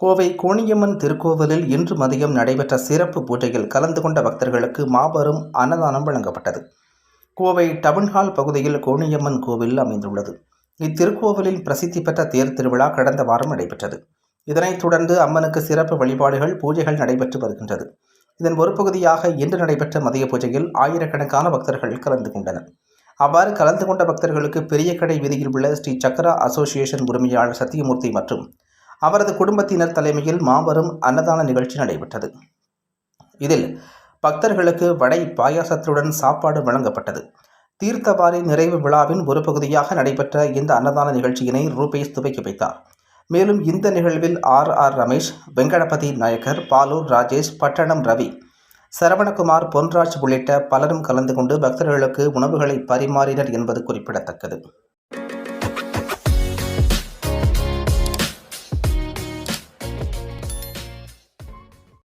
கோவை கோணியம்மன் திருக்கோவிலில் இன்று மதியம் நடைபெற்ற சிறப்பு பூஜையில் கலந்து கொண்ட பக்தர்களுக்கு மாபெரும் அன்னதானம் வழங்கப்பட்டது. கோவை டவுன்ஹால் பகுதியில் கோணியம்மன் கோவில் அமைந்துள்ளது. இத்திருக்கோவிலில் பிரசித்தி பெற்ற தேர் திருவிழா கடந்த வாரம் நடைபெற்றது. இதனைத் தொடர்ந்து அம்மனுக்கு சிறப்பு வழிபாடுகள், பூஜைகள் நடைபெற்று வருகின்றது. இதன் ஒரு பகுதியாக இன்று நடைபெற்ற மதிய பூஜையில் ஆயிரக்கணக்கான பக்தர்கள் கலந்து கொண்டனர். அவ்வாறு கலந்து கொண்ட பக்தர்களுக்கு பெரிய கடை வீதியில் உள்ள ஸ்ரீ சக்கரா அசோசியேஷன் உரிமையாளர் சத்தியமூர்த்தி மற்றும் அவரது குடும்பத்தினர் தலைமையில் மாபெரும் அன்னதான நிகழ்ச்சி நடைபெற்றது. இதில் பக்தர்களுக்கு வடை பாயாசத்துடன் சாப்பாடு வழங்கப்பட்டது. தீர்த்தவாரி நிறைவு விழாவின் ஒரு பகுதியாக நடைபெற்ற இந்த அன்னதான நிகழ்ச்சியினை ரூபேஷ் துவக்கி வைத்தார். மேலும் இந்த நிகழ்வில் ஆர் ரமேஷ், வெங்கடபதி நாயக்கர், பாலூர் ராஜேஷ், பட்டணம் ரவி, சரவணகுமார், பொன்ராஜ் உள்ளிட்ட பலரும் கலந்து கொண்டு பக்தர்களுக்கு உணவுகளை பரிமாறினர் என்பது குறிப்பிடத்தக்கது.